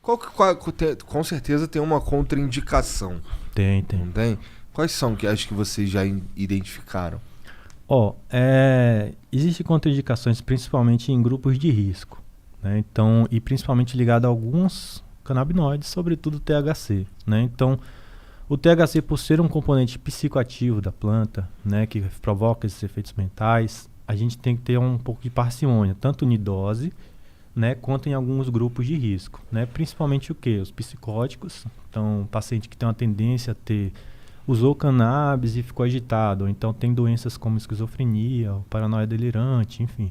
Com certeza tem uma contraindicação. Tem. Não tem? Quais são que acho que vocês já identificaram? Existem contraindicações principalmente em grupos de risco, né? Então, e principalmente ligado a alguns canabinoides, sobretudo o THC, né? Então, o THC, por ser um componente psicoativo da planta, né, que provoca esses efeitos mentais, a gente tem que ter um pouco de parcimônia, tanto em dose, né, quanto em alguns grupos de risco, né? Principalmente o quê? Os psicóticos. Então, paciente que tem uma tendência a usou cannabis e ficou agitado, ou então tem doenças como esquizofrenia, ou paranoia delirante, enfim.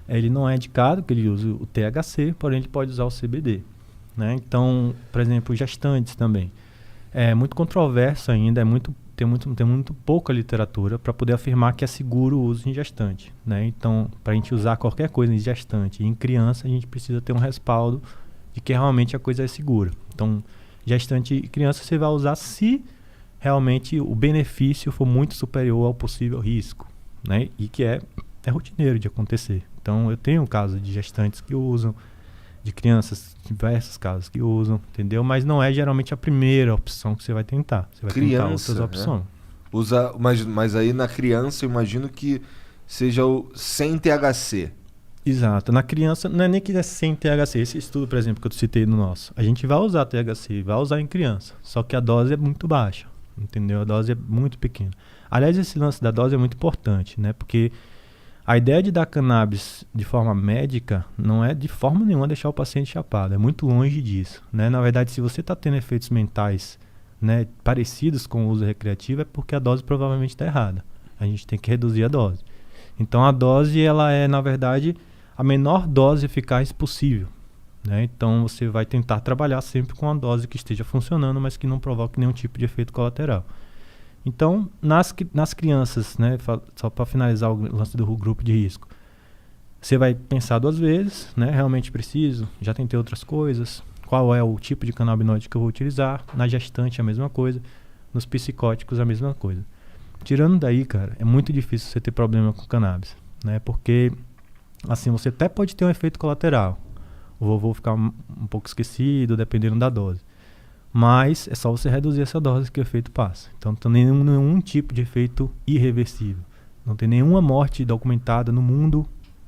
Ele não é indicado que ele use o THC, porém ele pode usar o CBD, né? Então, por exemplo, gestantes também. É muito controverso ainda, tem muito pouca literatura para poder afirmar que é seguro o uso em gestante, né? Então, para a gente usar qualquer coisa em gestante e em criança, a gente precisa ter um respaldo de que realmente a coisa é segura. Então, gestante e criança você vai usar se realmente o benefício for muito superior ao possível risco, né? E que é rotineiro de acontecer. Então, eu tenho um caso de gestantes que usam, de crianças, diversos casos que usam, entendeu? Mas não é geralmente a primeira opção que você vai tentar. Você vai tentar outras opções. Mas aí na criança eu imagino que seja o sem THC. Exato. Na criança, não é nem que é sem THC. Esse estudo, por exemplo, que eu citei no nosso, a gente vai usar THC, vai usar em criança, só que a dose é muito baixa, entendeu? A dose é muito pequena. Aliás, esse lance da dose é muito importante, né? Porque a ideia de dar cannabis de forma médica não é de forma nenhuma deixar o paciente chapado, é muito longe disso, né? Na verdade, se você está tendo efeitos mentais, né, parecidos com o uso recreativo, é porque a dose provavelmente está errada. A gente tem que reduzir a dose. Então a dose, ela é, na verdade, a menor dose eficaz possível, né? Então você vai tentar trabalhar sempre com a dose que esteja funcionando, mas que não provoque nenhum tipo de efeito colateral. Então, nas crianças, né, só para finalizar o lance do grupo de risco, você vai pensar 2 vezes, né, realmente preciso, já tentei outras coisas, qual é o tipo de canabinoide que eu vou utilizar, na gestante a mesma coisa, nos psicóticos a mesma coisa. Tirando daí, cara, é muito difícil você ter problema com cannabis, né, porque, assim, você até pode ter um efeito colateral, o vovô ficar um pouco esquecido, dependendo da dose. Mas é só você reduzir essa dose que o efeito passa. Então não tem nenhum tipo de efeito irreversível. Não tem nenhuma morte documentada no mundo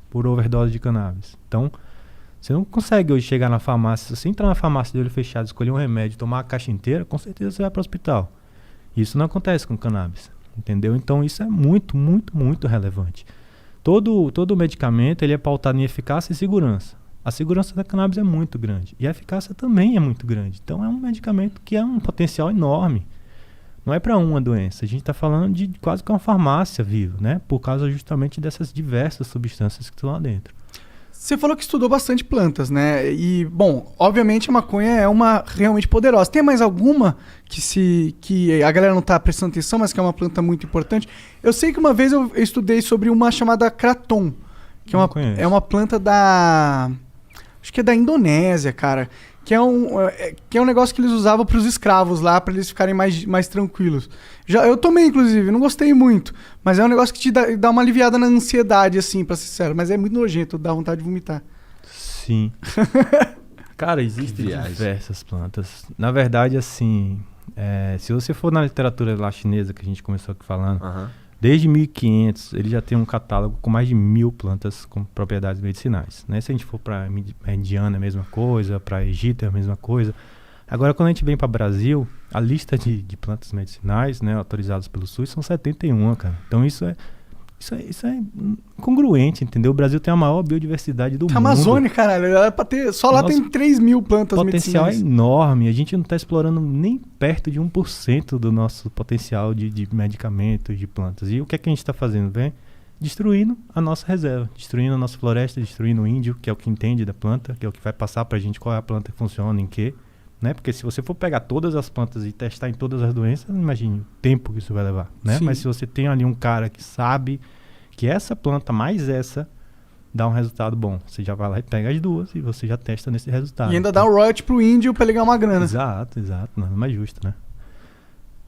por overdose de cannabis. Então, você não consegue hoje chegar na farmácia, se você entrar na farmácia de olho fechado, escolher um remédio, tomar a caixa inteira, com certeza você vai para o hospital. Isso não acontece com cannabis, entendeu? Então isso é muito, muito, muito relevante. Todo medicamento ele é pautado em eficácia e segurança. A segurança da cannabis é muito grande e a eficácia também é muito grande. Então é um medicamento que é um potencial enorme. Não é para uma doença. A gente está falando de quase que uma farmácia viva, né? Por causa justamente dessas diversas substâncias que estão lá dentro. Você falou que estudou bastante plantas, né? E, bom, obviamente a maconha é uma realmente poderosa. Tem mais alguma que a galera não está prestando atenção, mas que é uma planta muito importante? Eu sei que uma vez eu estudei sobre uma chamada Kraton, que é uma planta acho que é da Indonésia, cara. Que é um negócio que eles usavam para os escravos lá, para eles ficarem mais tranquilos. Eu tomei, inclusive, não gostei muito. Mas é um negócio que te dá uma aliviada na ansiedade, assim, pra ser sincero. Mas é muito nojento, dá vontade de vomitar. Sim. Cara, existem diversas plantas. Na verdade, assim, se você for na literatura lá chinesa, que a gente começou aqui falando, desde 1500, ele já tem um catálogo com mais de 1000 plantas com propriedades medicinais, né? Se a gente for para Indiana é a mesma coisa, para Egito é a mesma coisa. Agora, quando a gente vem para o Brasil, a lista de plantas medicinais, né, autorizadas pelo SUS são 71, cara. Então isso é congruente, entendeu? O Brasil tem a maior biodiversidade do mundo. Amazônia, caralho, era pra ter, só lá tem 3.000 plantas medicinais. O potencial é medicinais. enorme. A gente não está explorando nem perto de 1% do nosso potencial de medicamentos, de plantas. E o que é que a gente está fazendo? Destruindo a nossa reserva, destruindo a nossa floresta, destruindo o índio, que é o que entende da planta, que é o que vai passar pra gente qual é a planta que funciona, em quê. Né? Porque se você for pegar todas as plantas e testar em todas as doenças, imagine o tempo que isso vai levar, né? Mas se você tem ali um cara que sabe que essa planta mais essa dá um resultado bom, você já vai lá e pega as duas e você já testa nesse resultado. E ainda dá um royalty pro índio pra ele ganhar uma grana. Exato, nada mais justo, né?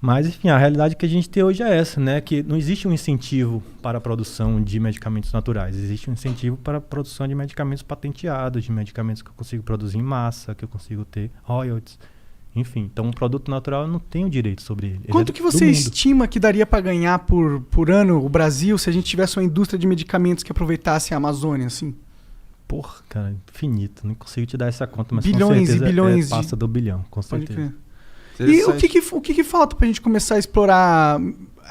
Mas, enfim, a realidade que a gente tem hoje é essa, né? Que não existe um incentivo para a produção de medicamentos naturais. Existe um incentivo para a produção de medicamentos patenteados, de medicamentos que eu consigo produzir em massa, que eu consigo ter royalties. Enfim, então um produto natural eu não tenho direito sobre ele. Quanto que você estima que daria para ganhar por ano o Brasil se a gente tivesse uma indústria de medicamentos que aproveitasse a Amazônia, assim? Porra, cara, infinito. Não consigo te dar essa conta, mas bilhões com certeza e bilhões passa do bilhão, com certeza. E o que falta pra gente começar a explorar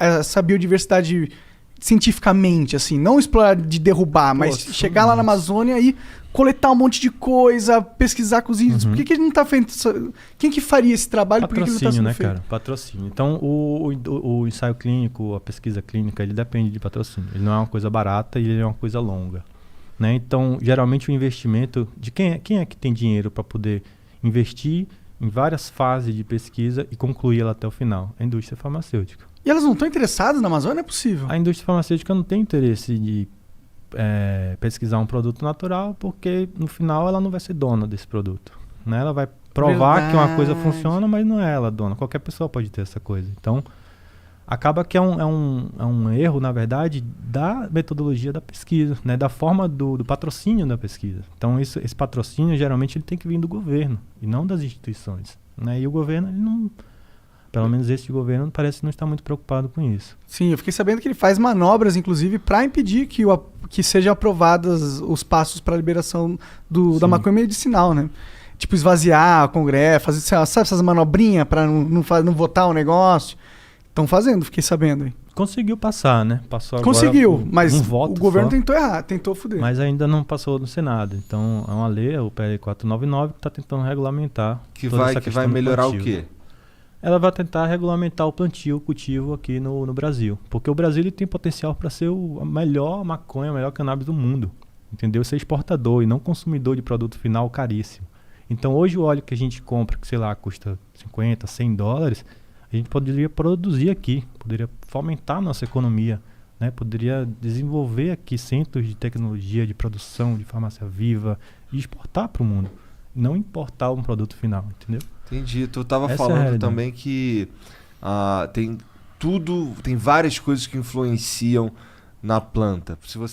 essa biodiversidade cientificamente, assim? Não explorar de derrubar, mas chegar lá na Amazônia e coletar um monte de coisa, pesquisar com os índios. Por que a gente não tá fazendo isso? Quem que faria esse trabalho? Patrocínio, por que ele não tá sendo feito? Cara? Patrocínio. Então, o ensaio clínico, a pesquisa clínica, ele depende de patrocínio. Ele não é uma coisa barata e ele é uma coisa longa. Né? Então, geralmente o investimento de quem é que tem dinheiro para poder investir em várias fases de pesquisa e concluir ela até o final? A indústria farmacêutica. E elas não estão interessadas na Amazônia? É possível? A indústria farmacêutica não tem interesse de pesquisar um produto natural porque no final ela não vai ser dona desse produto. Né? Ela vai provar que uma coisa funciona, mas não é ela dona. Qualquer pessoa pode ter essa coisa. Então, acaba que é um erro, na verdade, da metodologia da pesquisa, né? Da forma do patrocínio da pesquisa. Então, esse patrocínio, geralmente, ele tem que vir do governo e não das instituições. Né? E o governo, ele não... Pelo menos esse governo parece não estar muito preocupado com isso. Sim, eu fiquei sabendo que ele faz manobras, inclusive, para impedir que sejam aprovados os passos para a liberação da maconha medicinal, né? Tipo, esvaziar o Congresso, fazer, sabe, essas manobrinhas para não votar o negócio. Estão fazendo, fiquei sabendo. Conseguiu passar, né? Passou agora. Conseguiu, mas um voto o governo só, tentou errar, tentou foder. Mas ainda não passou no Senado. Então, é uma lei, o PL 499, que está tentando regulamentar. Que vai melhorar o quê? Ela vai tentar regulamentar o plantio, o cultivo aqui no Brasil. Porque o Brasil ele tem potencial para ser a melhor maconha, a melhor cannabis do mundo. Entendeu? Ser exportador e não consumidor de produto final caríssimo. Então, hoje o óleo que a gente compra, que sei lá, custa 50, 100 dólares, a gente poderia produzir aqui, poderia fomentar a nossa economia, né? Poderia desenvolver aqui centros de tecnologia, de produção, de farmácia viva e exportar para o mundo. Não importar um produto final, entendeu? Entendi. Tu estava falando também que tem várias coisas que influenciam na planta. Se você